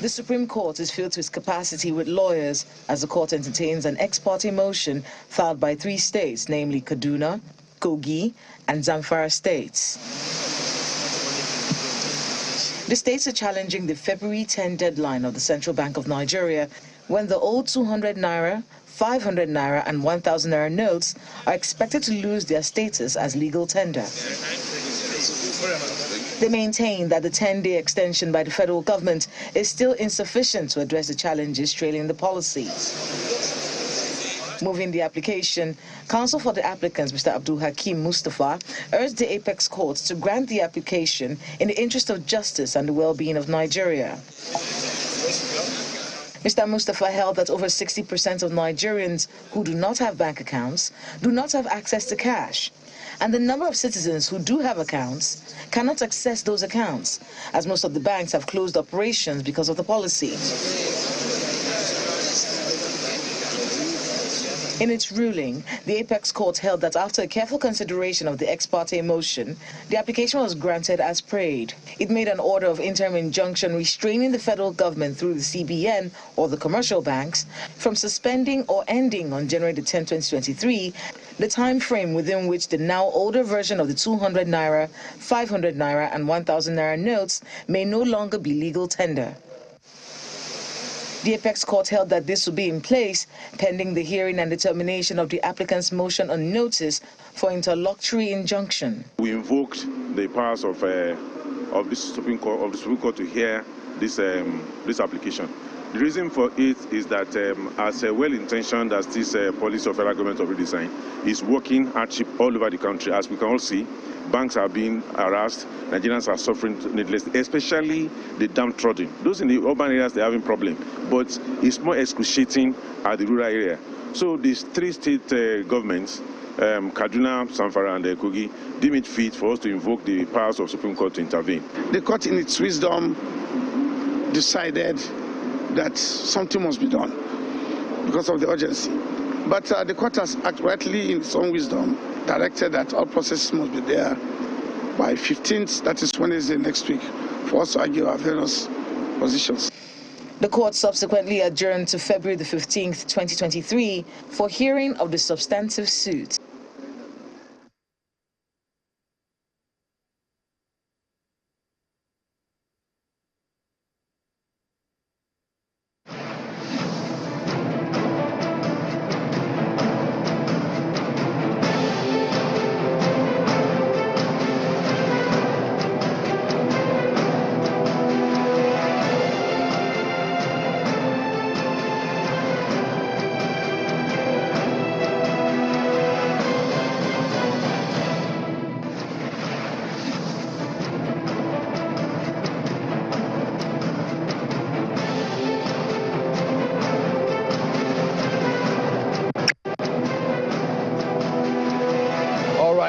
The Supreme Court is filled to its capacity with lawyers as the court entertains an ex parte motion filed by 3 states, namely Kaduna, Kogi, and Zamfara states. The states are challenging the February 10 deadline of the Central Bank of Nigeria, when the old 200 Naira, 500 Naira and 1,000 Naira notes are expected to lose their status as legal tender. They maintain that the 10-day extension by the federal government is still insufficient to address the challenges trailing the policy. Moving the application, counsel for the applicants, Mr. Abdul Hakim Mustafa, urged the Apex Court to grant the application in the interest of justice and the well-being of Nigeria. Mr. Mustafa held that over 60% of Nigerians who do not have bank accounts do not have access to cash, and the number of citizens who do have accounts cannot access those accounts, as most of the banks have closed operations because of the policy. In its ruling, the Apex Court held that after a careful consideration of the ex parte motion, the application was granted as prayed. It made an order of interim injunction restraining the federal government through the CBN or the commercial banks from suspending or ending on January 10, 2023, the time frame within which the now older version of the 200 Naira, 500 Naira and 1,000 Naira notes may no longer be legal tender. The Apex Court held that this would be in place pending the hearing and determination of the applicant's motion on notice for interlocutory injunction. We invoked the powers of the Supreme Court to hear this application. The reason for it is that as well-intentioned as this policy of federal government of redesign is working hardship all over the country, as we can all see, banks are being harassed, Nigerians are suffering needlessly, especially the downtrodden. Those in the urban areas, they're having problems, but it's more excruciating at the rural area. So these 3 state governments, Kaduna, Zamfara and Kogi, deem it fit for us to invoke the powers of Supreme Court to intervene. The court in its wisdom decided that something must be done because of the urgency. But the court has acted rightly in its own wisdom, directed that all processes must be there by 15th, that is Wednesday next week, for us to argue our various positions. The court subsequently adjourned to February the 15th, 2023 for hearing of the substantive suit.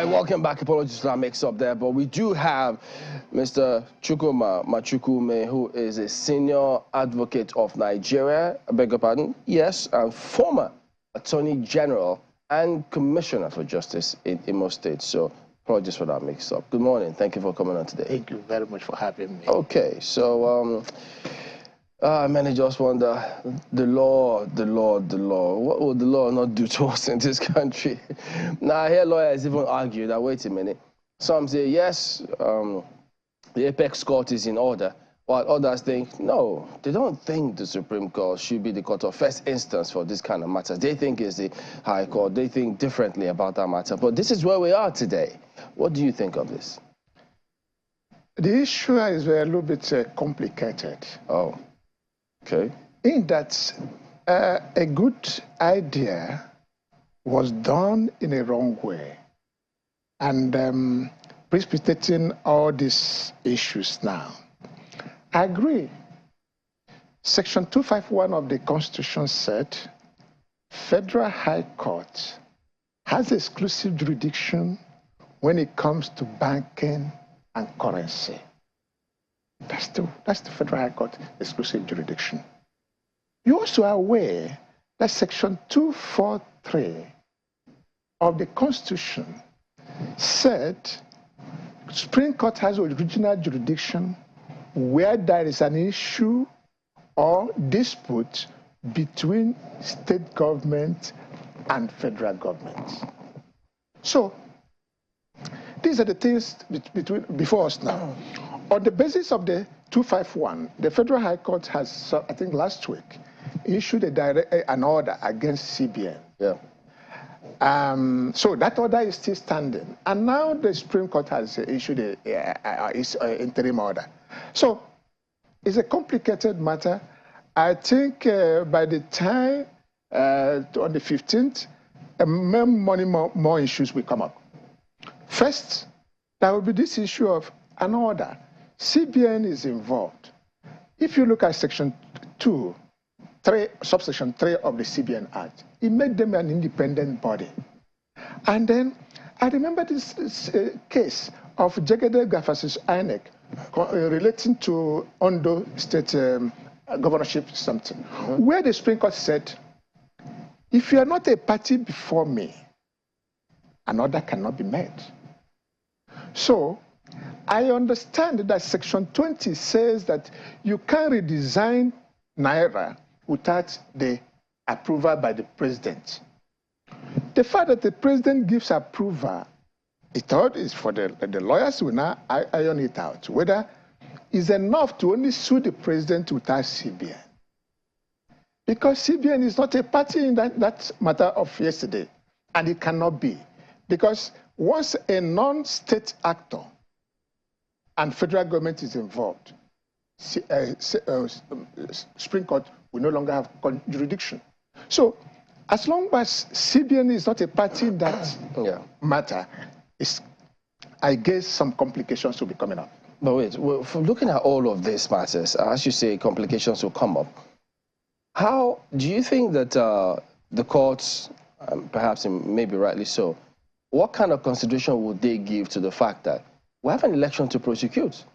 Welcome back. Apologies for that mix-up there, but we do have Mr. Chukwuma Machukwume, who is a senior advocate of Nigeria, I beg your pardon, yes, and former Attorney General and Commissioner for Justice in Imo State. So apologies for that mix-up. Good morning. Thank you for coming on today. Thank you very much for having me. Okay, so many just wonder, the law. What would the law not do to us in this country? Now, I hear lawyers even argue that, wait a minute. Some say, yes, the Apex Court is in order, while others think, no, they don't think the Supreme Court should be the court of first instance for this kind of matters. They think it's the High Court. They think differently about that matter. But this is where we are today. What do you think of this? The issue is a little bit complicated. Oh. Okay. In that a good idea was done in a wrong way and precipitating all these issues now. I agree. Section 251 of the Constitution said Federal High Court has exclusive jurisdiction when it comes to banking and currency. That's the Federal High Court exclusive jurisdiction. You also are aware that Section 243 of the Constitution said Supreme Court has original jurisdiction where there is an issue or dispute between state government and federal government. So these are the things before us now. On the basis of the 251, the Federal High Court has, I think last week, issued an order against CBN. Yeah. So that order is still standing. And now the Supreme Court has issued an interim order. So it's a complicated matter. I think by the time on the 15th, more issues will come up. First, there will be this issue of an order. CBN is involved. If you look at Section 2, subsection 3 of the CBN Act, it made them an independent body. And then I remember this case of Jegede versus INEC relating to Ondo State governorship something, where the Supreme Court said, if you are not a party before me, an order cannot be made. So I understand that Section 20 says that you can't redesign Naira without the approval by the president. The fact that the president gives approval, the thought is for the lawyers who now iron it out, whether it's enough to only sue the president without CBN. Because CBN is not a party in that matter of yesterday, and it cannot be. Because once a non-state actor and federal government is involved, Supreme Court will no longer have jurisdiction. So as long as CBN is not a party in that matter, I guess some complications will be coming up. But wait, from looking at all of these matters, as you say, complications will come up. How do you think that the courts, perhaps maybe rightly so, what kind of consideration would they give to the fact that we have an election to prosecute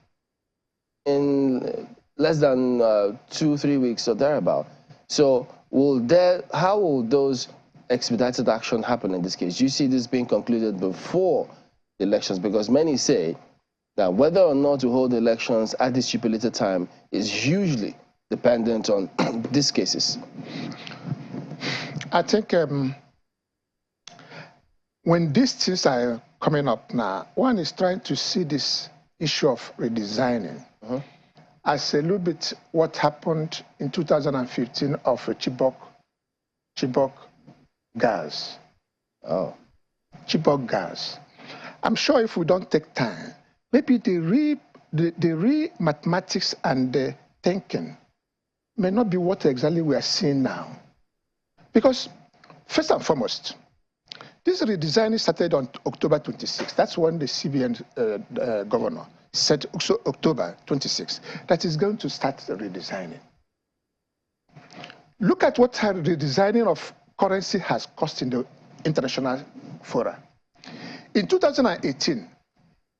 in less than 2-3 weeks or thereabout? So how will those expedited action happen in this case? Do you see this being concluded before the elections? Because many say that whether or not to hold elections at this stipulated time is hugely dependent on these cases. I think when these things are coming up now, one is trying to see this issue of redesigning as a little bit what happened in 2015 of Chibok gas. Oh. Chibok gas. I'm sure if we don't take time, maybe the mathematics and the thinking may not be what exactly we are seeing now. Because first and foremost, this redesigning started on October 26. That's when the CBN governor said October 26 that is going to start redesigning. Look at what redesigning of currency has cost in the international fora. In 2018,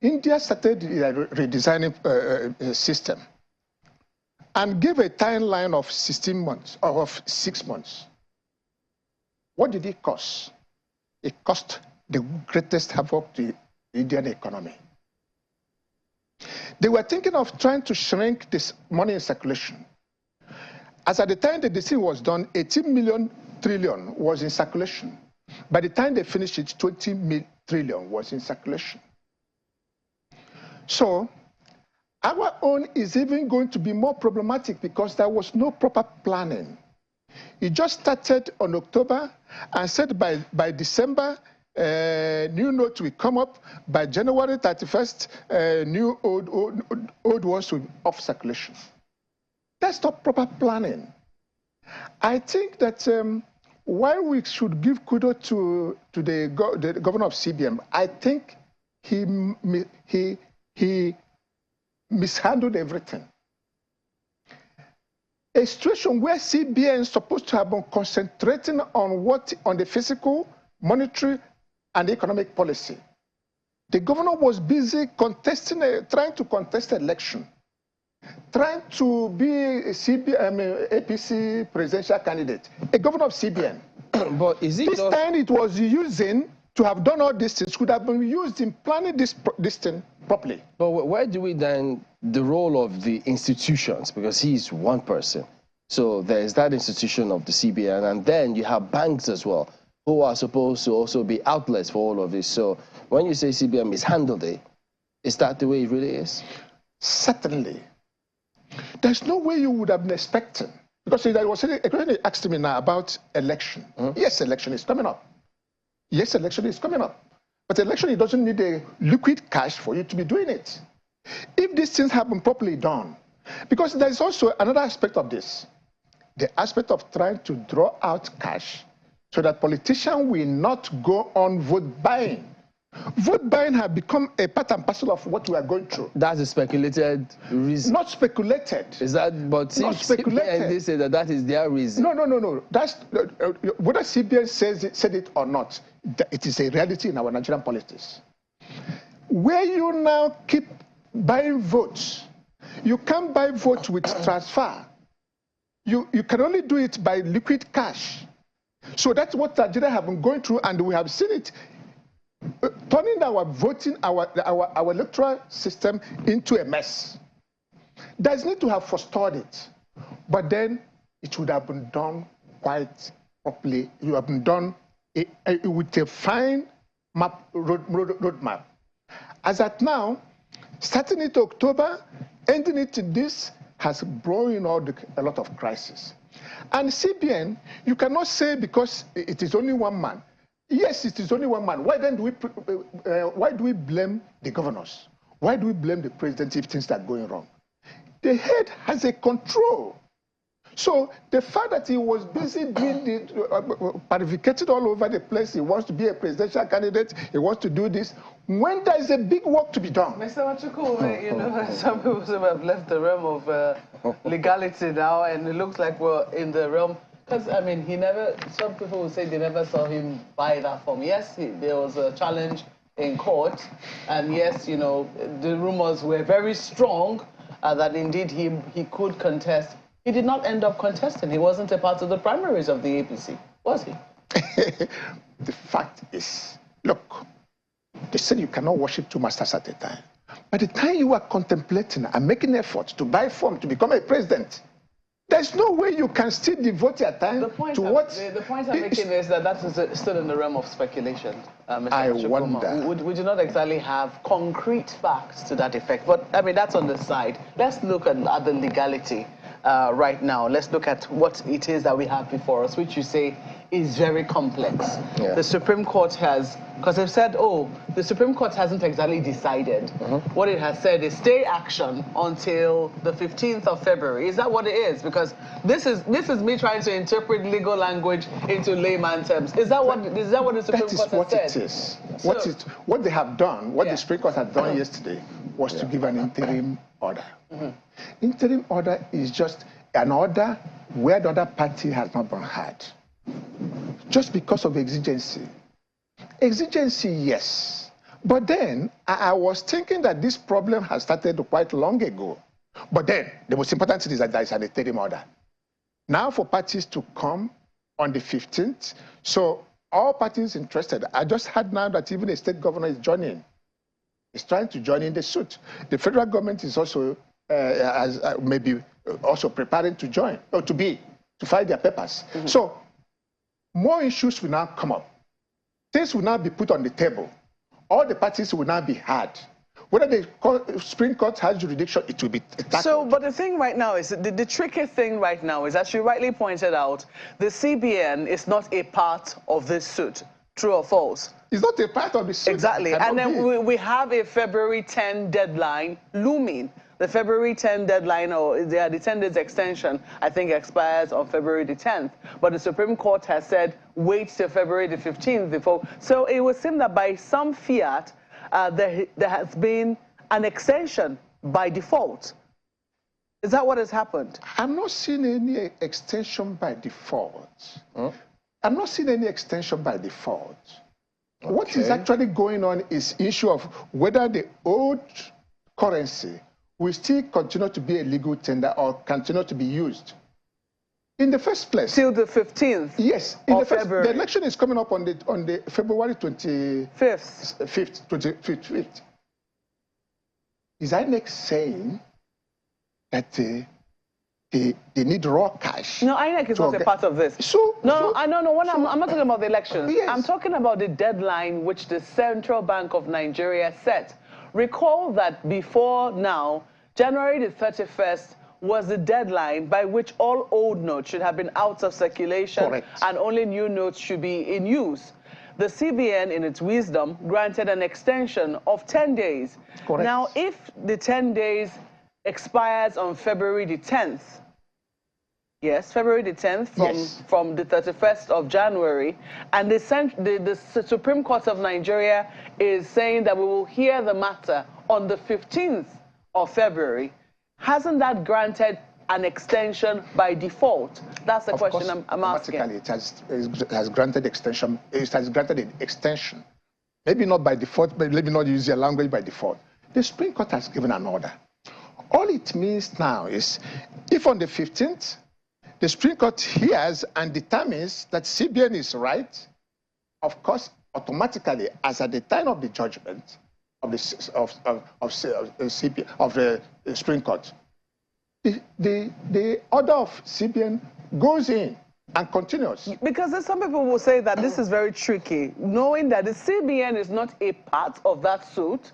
India started a redesigning system and gave a timeline of 16 months, or of 6 months. What did it cost? It cost the greatest havoc to the Indian economy. They were thinking of trying to shrink this money in circulation. As at the time the decision was done, 18 trillion was in circulation. By the time they finished it, 20 trillion was in circulation. So our own is even going to be more problematic because there was no proper planning. It just started on October and said by December, new notes will come up. By January 31st, new old ones will be off circulation. That's not proper planning. I think that while we should give kudos to the governor of CBN, I think he mishandled everything. A situation where CBN is supposed to have been concentrating on the physical, monetary, and economic policy. The governor was busy trying to contest an election, trying to be a APC presidential candidate, a governor of CBN. But is it this time it was using to have done all these things could have been used in planning this thing properly. But where do we then the role of the institutions, because he's one person, So there's that institution of the CBN, and then you have banks as well, who are supposed to also be outlets for all of this. So when you say CBN mishandled it, is that the way it really is? Certainly. There's no way you would have been expecting. Because there was a question he asked me now about election. Yes, election is coming up. Yes, election is coming up. But election, it doesn't need a liquid cash for you to be doing it. If these things have been properly done, because there's also another aspect of this, the aspect of trying to draw out cash so that politicians will not go on vote buying. Vote buying has become a part and parcel of what we are going through. That's a speculated reason. Not speculated. Is that, but not speculated. And they say that that is their reason. No. That's whether CBN said it or not, it is a reality in our Nigerian politics. Where you now keep buying votes, you can't buy votes with transfer. You can only do it by liquid cash. So that's what Nigeria have been going through, and we have seen it turning our voting, our electoral system into a mess. There's need to have forestalled it, but then it would have been done quite properly. You have been done with a fine road map. As at now, starting it October, ending it in this, has brought in a lot of crisis. And CBN, you cannot say because it is only one man. Yes, it is only one man. Why then why do we blame the governors? Why do we blame the president if things are going wrong? The head has a control. So the fact that he was busy doing the parificated all over the place, he wants to be a presidential candidate, he wants to do this, when there is a big work to be done. Mr. Machuku, you know, some people have left the realm of legality now, and it looks like we're in the realm. Because, I mean, some people will say they never saw him buy that form. Yes, there was a challenge in court, and yes, you know, the rumors were very strong that indeed he could contest. He did not end up contesting. He wasn't a part of the primaries of the APC, was he? The fact is, look, they said you cannot worship two masters at a time. By the time you are contemplating and making effort to buy form to become a president, there's no way you can still devote your time to what... The point I'm making is that is still in the realm of speculation, Mr. I Chukuma. wonder. We do not exactly have concrete facts to that effect, but, I mean, that's on the side. Let's look at the legality right now. Let's look at what it is that we have before us, which you say is very complex. Yeah. The Supreme Court has, because they've said, oh, the Supreme Court hasn't exactly decided. What it has said is stay action until the 15th of February. Is that what it is? Because this is me trying to interpret legal language into layman terms. Is that what the Supreme Court has said? That is what it is. What they have done, what the Supreme Court had done yesterday, was to give an interim order. Interim order is just an order where the other party has not been heard. Just because of exigency. Exigency, yes. But then, I was thinking that this problem has started quite long ago. But then, the most important thing is that there is an interim order. Now for parties to come on the 15th, so all parties interested, I just heard now that even a state governor is joining. He's trying to join in the suit. The federal government is also maybe also preparing to join, or to file their papers. So, more issues will now come up. Things will now be put on the table. All the parties will now be heard. Whether the Supreme Court has jurisdiction, it will be tackled. So, but the thing right now is, the tricky thing right now is, as you rightly pointed out, the CBN is not a part of this suit. True or false? It's not a part of the suit. Exactly. And then we have a February 10 deadline looming. The February 10 deadline, or the 10 days extension, I think expires on February the 10th. But the Supreme Court has said, wait till February the 15th before. So it would seem that by some fiat, there has been an extension by default. Is that what has happened? I'm not seeing any extension by default. I'm not seeing any extension by default. Okay. What is actually going on is issue of whether the old currency will still continue to be a legal tender or continue to be used. In the first place. Till the 15th. Yes. The election is coming up on the February 25th. 25th. Is INEC saying that they need raw cash. No, INEC is not a part of this. No, I'm not talking about the elections. Yes. I'm talking about the deadline which the Central Bank of Nigeria set. Recall that before now, January the 31st was the deadline by which all old notes should have been out of circulation. Correct. And only new notes should be in use. The CBN, in its wisdom, granted an extension of 10 days. Correct. Now, if the 10 days expires on February the 10th, yes, February the 10th from the 31st of January, and the Supreme Court of Nigeria is saying that we will hear the matter on the 15th of February, hasn't that granted an extension by default? That's the question I'm asking. Automatically, it has granted extension. It has granted an extension. Maybe not by default, but maybe not use your language by default. The Supreme Court has given an order. All it means now is, if on the 15th, the Supreme Court hears and determines that CBN is right, of course, automatically, as at the time of the judgment of the Supreme Court, the order of CBN goes in and continues. Because some people will say that this is very tricky, knowing that the CBN is not a part of that suit,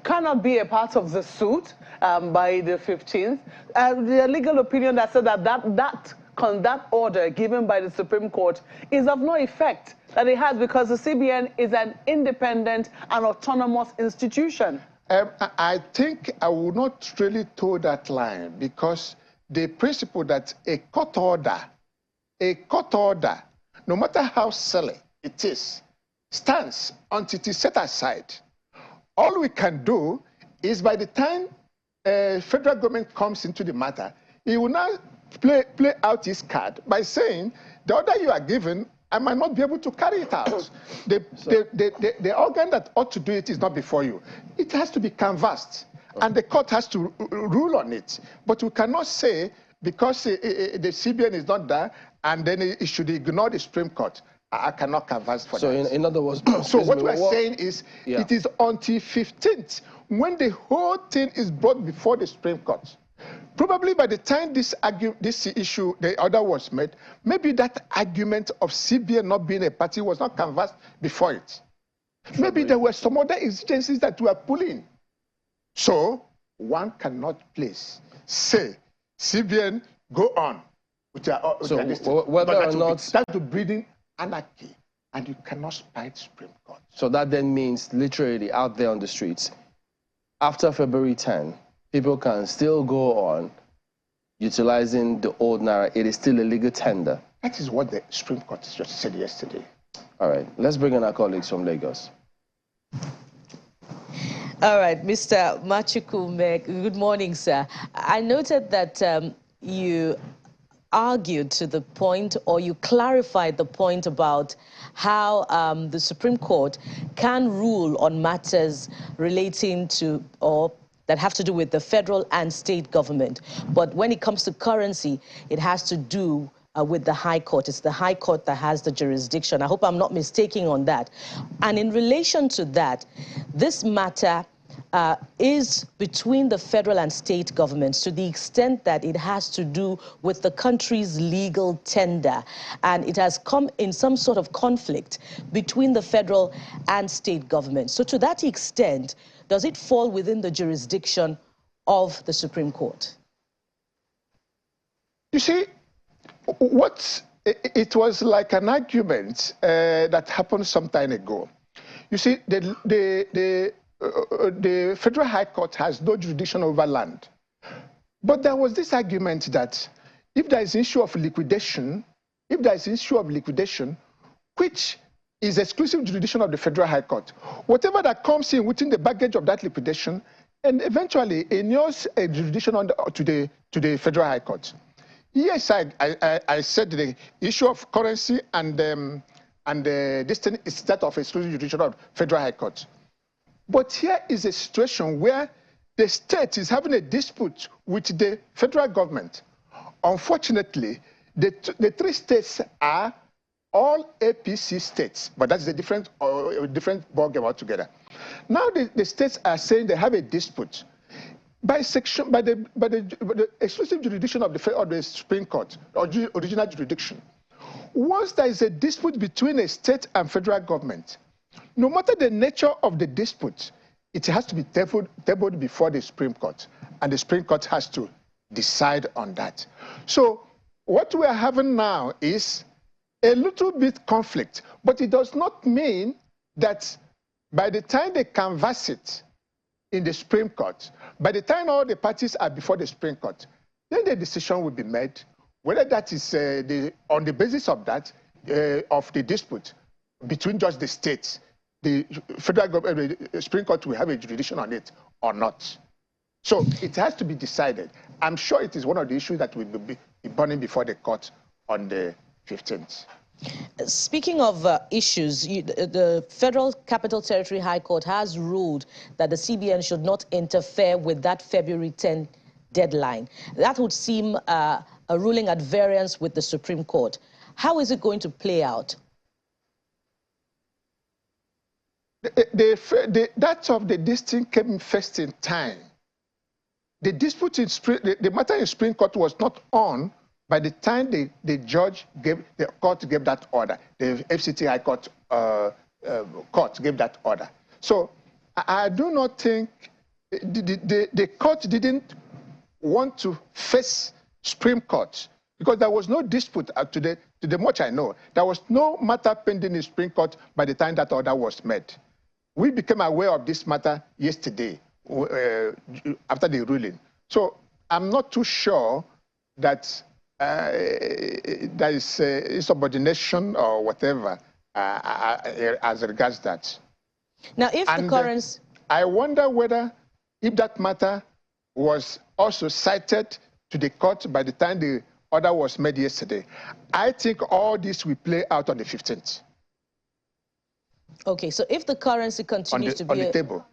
cannot be a part of the suit by the 15th. The legal opinion that said that order given by the Supreme Court is of no effect that it has, because the CBN is an independent and autonomous institution. I think I would not really toe that line, because the principle that a court order, no matter how silly it is, stands until it is set aside. All we can do is, by the time federal government comes into the matter, he will now play out his card by saying, the order you are given, I might not be able to carry it out. The organ that ought to do it is not before you. It has to be canvassed, and the court has to rule on it. But we cannot say, because the CBN is not there, and then it should ignore the Supreme Court. I cannot canvass for that. So in other words, so what we're saying is, it is until 15th when the whole thing is brought before the Supreme Court. Probably by the time this issue, the order was made, maybe that argument of CBN not being a party was not canvassed before it. Maybe there were some other exigencies that were pulling. So one cannot please say, CBN, go on with your whether or not start to breeding anarchy, and you cannot spite Supreme Court. So that then means, literally out there on the streets, after February 10, people can still go on utilizing the old Naira. It is still a legal tender. That is what the Supreme Court just said yesterday. All right, let's bring in our colleagues from Lagos. All right, Mr. Machukwume, good morning, sir. I noted that you argued to the point, or you clarified the point about how the Supreme Court can rule on matters relating to, or that have to do with the federal and state government. But when it comes to currency, it has to do with the High Court. It's the High Court that has the jurisdiction. I hope I'm not mistaking on that. And in relation to that, this matter is between the federal and state governments to the extent that it has to do with the country's legal tender. And it has come in some sort of conflict between the federal and state governments. So to that extent, does it fall within the jurisdiction of the Supreme Court? You see, it was like an argument that happened some time ago. You see, the Federal High Court has no jurisdiction over land. But there was this argument that if there is an issue of liquidation, which is exclusive jurisdiction of the Federal High Court, whatever that comes in within the baggage of that liquidation, and eventually inures a jurisdiction to the Federal High Court. Yes, I said the issue of currency and this thing is that of exclusive jurisdiction of Federal High Court. But here is a situation where the state is having a dispute with the federal government. Unfortunately, the three states are all APC states, but that's a different ballgame altogether. Now the states are saying they have a dispute. by the exclusive jurisdiction of the Supreme Court, or original jurisdiction. Once there is a dispute between a state and federal government, no matter the nature of the dispute, it has to be tabled before the Supreme Court, and the Supreme Court has to decide on that. So what we are having now is a little bit conflict, but it does not mean that by the time they canvass it in the Supreme Court, by the time all the parties are before the Supreme Court, then the decision will be made, whether that is on the basis of that, of the dispute between just the states, the federal government, the Supreme Court will have a jurisdiction on it or not. So it has to be decided. I'm sure it is one of the issues that will be burning before the court on the 15th. Speaking of issues, the Federal Capital Territory High Court has ruled that the CBN should not interfere with that February 10 deadline. That would seem a ruling at variance with the Supreme Court. How is it going to play out? That of the district came first in time. The dispute in the matter in Supreme Court was not on by the time the court gave that order. The FCT High Court court gave that order. So I do not think the court didn't want to face Supreme Court because there was no dispute to the much I know. There was no matter pending in Supreme Court by the time that order was made. We became aware of this matter yesterday after the ruling. So I'm not too sure that there is insubordination or whatever as regards that. Now, if the current... I wonder whether if that matter was also cited to the court by the time the order was made yesterday. I think all this will play out on the 15th. Okay, so if the currency continues to be... on the table.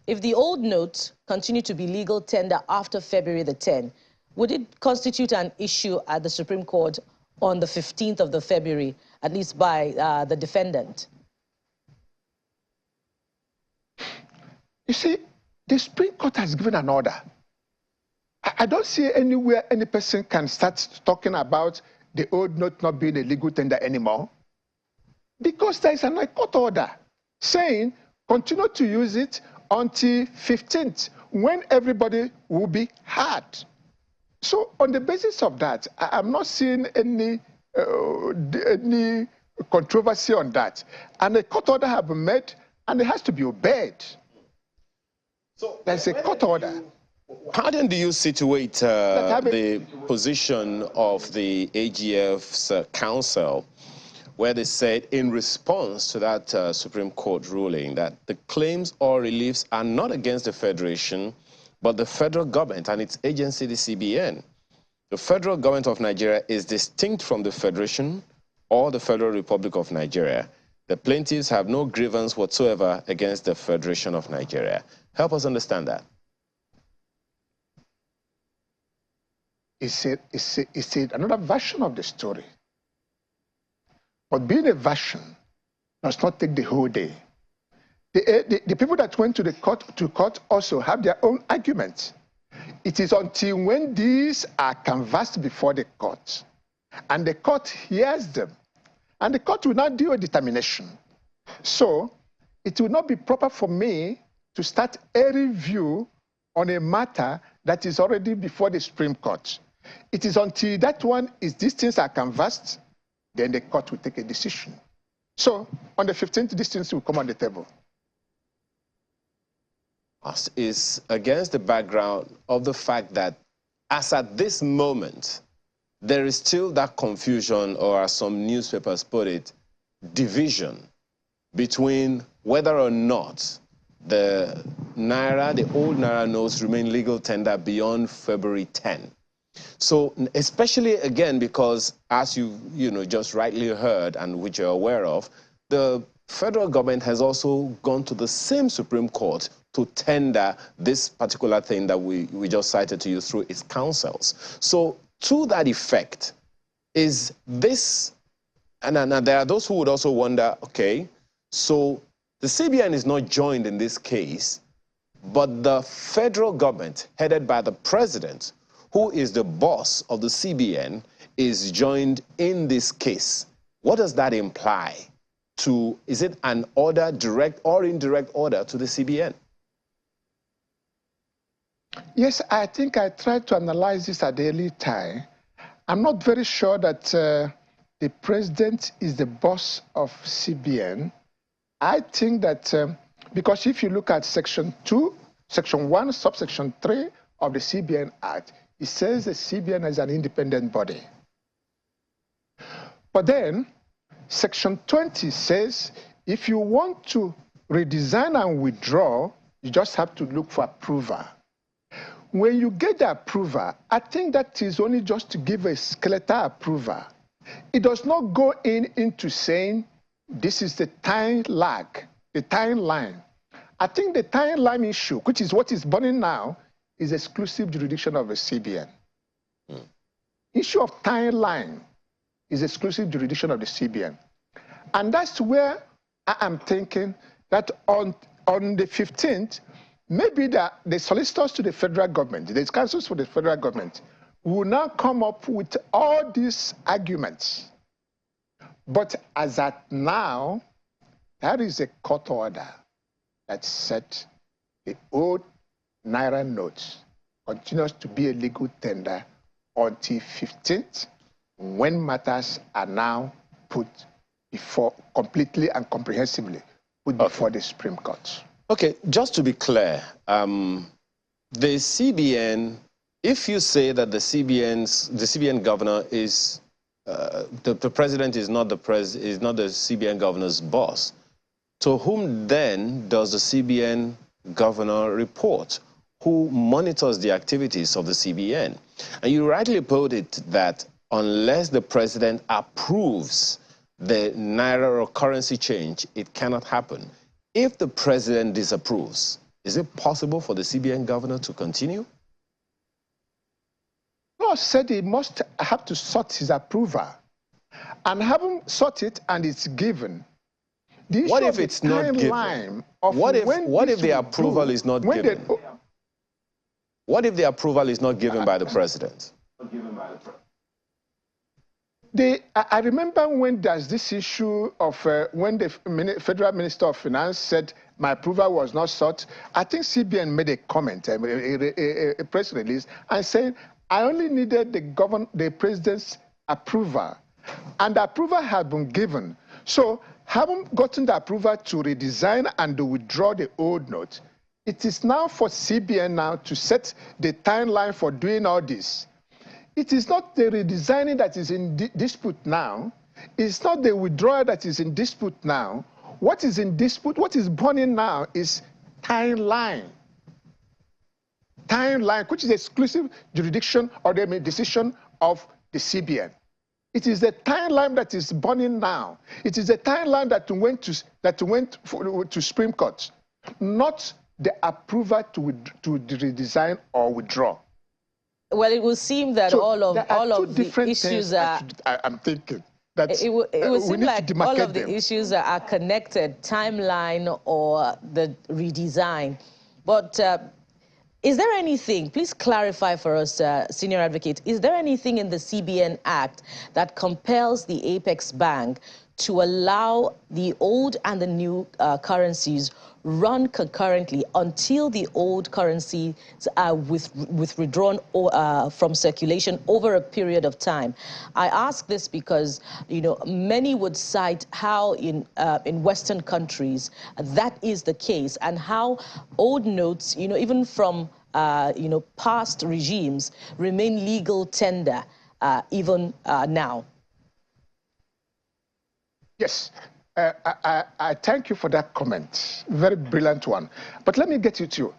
If the old notes continue to be legal tender after February the 10th, would it constitute an issue at the Supreme Court on the 15th of the February, at least by the defendant? You see, the Supreme Court has given an order. I don't see anywhere any person can start talking about the old note not being a legal tender anymore, because there is a court order saying continue to use it until 15th, when everybody will be heard. So on the basis of that, I'm not seeing any controversy on that. And a court order has been made, and it has to be obeyed. So there's a court order. How then do you situate the position of the AGF's counsel, where they said in response to that Supreme Court ruling that the claims or reliefs are not against the Federation, but the federal government and its agency, the CBN. The federal government of Nigeria is distinct from the Federation or the Federal Republic of Nigeria. The plaintiffs have no grievance whatsoever against the Federation of Nigeria. Help us understand that. It's another version of the story. But being a version does not take the whole day. The people that went to the court also have their own arguments. It is until when these are canvassed before the court, and the court hears them, and the court will not do a determination. So it will not be proper for me to start a review on a matter that is already before the Supreme Court. It is until that one is these things are canvassed, then the court will take a decision. So on the 15th, these things will come on the table. Is against the background of the fact that as at this moment, there is still that confusion, or as some newspapers put it, division between whether or not the Naira, the old Naira notes remain legal tender beyond February 10. So especially again, because as you just rightly heard and which you're aware of, the federal government has also gone to the same Supreme Court to tender this particular thing that we just cited to you through its counsels. So to that effect, is this, and there are those who would also wonder, okay, so the CBN is not joined in this case, but the federal government, headed by the president, who is the boss of the CBN, is joined in this case. What does that imply to, is it an order, direct or indirect order to the CBN? Yes, I think I tried to analyze this at the early time. I'm not very sure that the president is the boss of CBN. I think that because if you look at Section 2, Section 1, Subsection 3 of the CBN Act, it says the CBN is an independent body. But then Section 20 says if you want to redesign and withdraw, you just have to look for approval. When you get the approval, I think that is only just to give a skeletal approval. It does not go into saying this is the time lag, the timeline. I think the timeline issue, which is what is burning now, is exclusive jurisdiction of the CBN. Issue of timeline is exclusive jurisdiction of the CBN. And that's where I am thinking that on the 15th, maybe the solicitors to the federal government, the counsels for the federal government, will now come up with all these arguments. But as at now, there is a court order that set the old Naira notes continues to be a legal tender until 15th, when matters are now put before, completely and comprehensively put before the Supreme Court. Okay, just to be clear, the CBN, if you say that the CBN governor is the president is not the CBN governor's boss, to whom then does the CBN governor report? Who monitors the activities of the CBN? And you rightly put it that unless the president approves the Naira or currency change, it cannot happen. If the president disapproves, is it possible for the CBN governor to continue? Law said he must have to sort his approval. And having sought it and it's given, what if it's not given? What if the approval is not given? What if the approval is not given by the president? I remember when there's this issue of when the Federal Minister of Finance said my approval was not sought, I think CBN made a comment, a press release, and said, I only needed the president's approval. And the approval had been given. So having gotten the approval to redesign and to withdraw the old note, it is now for CBN now to set the timeline for doing all this. It is not the redesigning that is in dispute now. It's not the withdrawal that is in dispute now. What is in dispute, what is burning now is timeline. Timeline, which is exclusive jurisdiction or the decision of the CBN. It is the timeline that is burning now. It is the timeline that went to Supreme Court, not the approval to redesign or withdraw. Well, it will seem that all of the issues are. I'm thinking that it will seem like all of the issues are connected, timeline or the redesign. But is there anything? Please clarify for us, Senior Advocate. Is there anything in the CBN Act that compels the Apex Bank to allow the old and the new currencies run concurrently until the old currencies are withdrawn from circulation over a period of time? I ask this because, you know, many would cite how in Western countries that is the case, and how old notes, you know, even from you know, past regimes, remain legal tender even now. Yes, I thank you for that comment. Very brilliant one. But let me get you to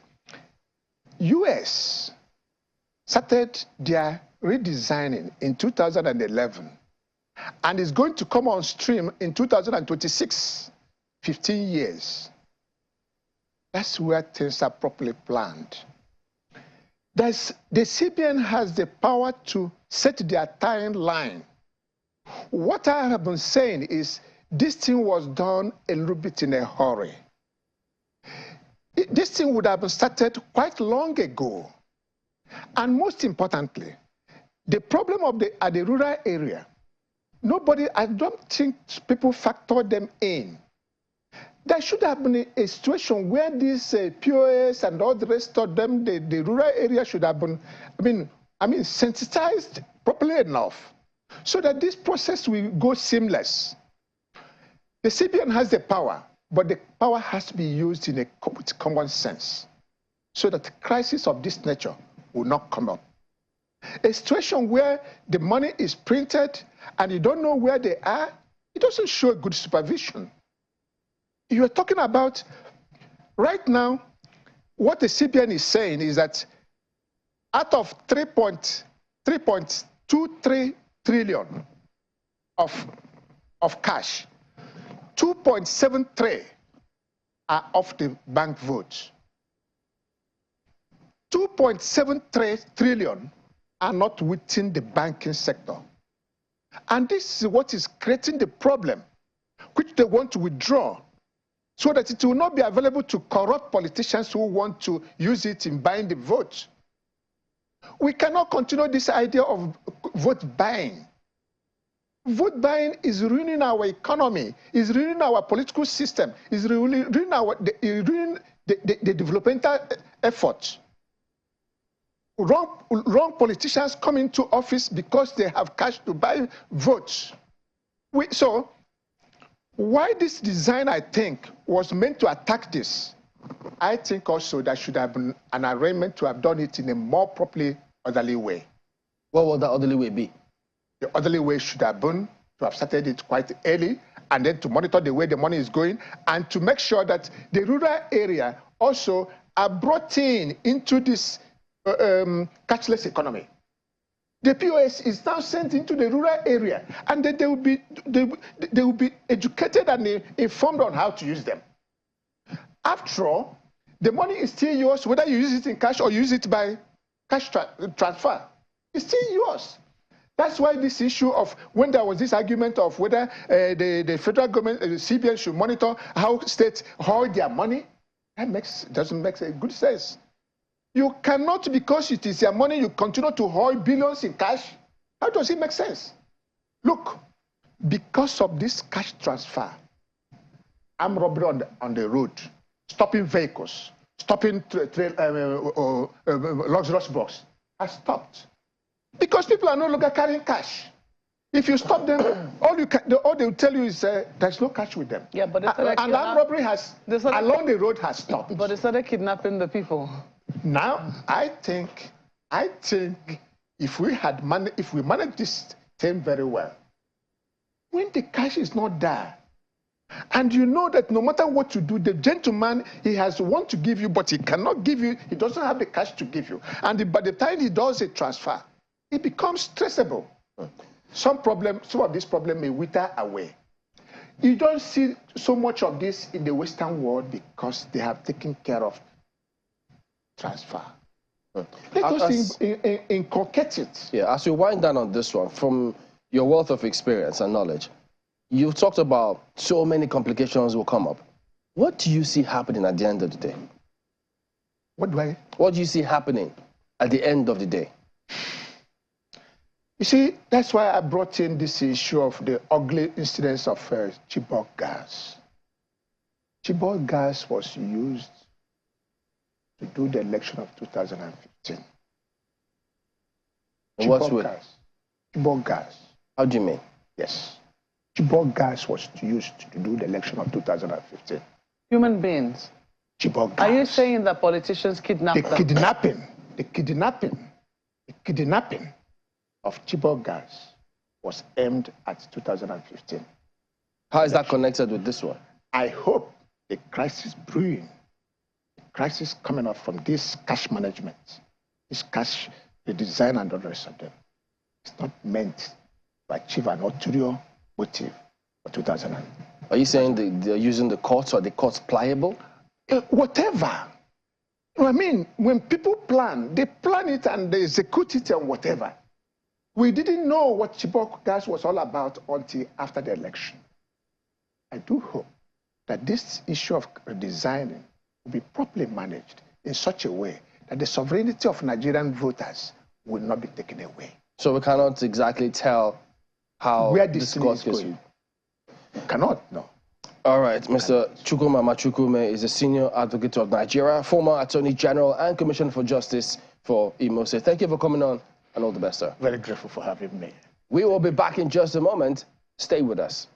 US started their redesigning in 2011 and is going to come on stream in 2026, 15 years. That's where things are properly planned. The CBN has the power to set their timeline. What I have been saying is this thing was done a little bit in a hurry. This thing would have been started quite long ago. And most importantly, the problem of at the rural area, I don't think people factor them in. There should have been a situation where these POS and all the rest of them, the rural area should have been, sensitized properly enough so that this process will go seamless. The CBN has the power, but the power has to be used with common sense so that a crisis of this nature will not come up. A situation where the money is printed and you don't know where they are, it doesn't show good supervision. You are talking about, right now, what the CBN is saying is that out of 3.23 trillion of cash, 2.73 are off the bank votes. 2.73 trillion are not within the banking sector. And this is what is creating the problem, which they want to withdraw, so that it will not be available to corrupt politicians who want to use it in buying the vote. We cannot continue this idea of vote buying. Vote buying is ruining our economy, is ruining our political system, is ruining the developmental efforts. Wrong politicians come into office because they have cash to buy votes. So, why this design, I think, was meant to attack this, I think also there should have been an arrangement to have done it in a more properly orderly way. What would that orderly way be? The orderly way should have been to have started it quite early and then to monitor the way the money is going and to make sure that the rural area also are brought into this cashless economy. The POS is now sent into the rural area, and then they will be educated and informed on how to use them. After all, the money is still yours, whether you use it in cash or use it by cash transfer. It's still yours. That's why this issue of when there was this argument of whether the federal government, the CBN, should monitor how states hold their money, that doesn't make good sense. You cannot, because it is your money, you continue to hold billions in cash. How does it make sense? Look, because of this cash transfer, armed robbery on the road, stopping vehicles, stopping luxurious box has stopped. Because people are no longer carrying cash. If you stop them, all they will tell you is there's no cash with them. Yeah, but and armed robbery along the road has stopped. But they started kidnapping the people. Now, I think if we manage this thing very well, when the cash is not there, and you know that no matter what you do, the gentleman, he has want to give you, but he cannot give you, he doesn't have the cash to give you. And by the time he does a transfer, it becomes stressable. Some of this problem may wither away. You don't see so much of this in the Western world because they have taken care of transfer. Let us inculcate it. Yeah, as we wind down on this one, from your wealth of experience and knowledge, you've talked about so many complications will come up. What do you see happening at the end of the day? What do you see happening at the end of the day? You see, that's why I brought in this issue of the ugly incidents of Chibok gas. Chibok gas was used to do the election of 2015. Chibok gas. How do you mean? Yes. Chibok gas was used to do the election of 2015. Human beings. Chibok gas. Are you saying that politicians kidnapped them? The kidnapping of Chibok gas was aimed at 2015. How is that connected with this one? I hope the crisis brewing, crisis coming up from this cash management, this cash, the design and all the rest of them, it's not meant to achieve an ulterior motive for 2000. Are you saying they're using the courts, or the courts pliable? Whatever. I mean, when people plan, they plan it and they execute it and whatever. We didn't know what Chibok gas was all about until after the election. I do hope that this issue of redesigning will be properly managed in such a way that the sovereignty of Nigerian voters will not be taken away. So we cannot exactly tell how where this this thing court is case going. We cannot, no. All right, Mr. Chukwuma Machukwume is a senior advocate of Nigeria, former Attorney General and Commissioner for Justice for Imo State. Thank you for coming on, and all the best, sir. Very grateful for having me. We will be back in just a moment. Stay with us.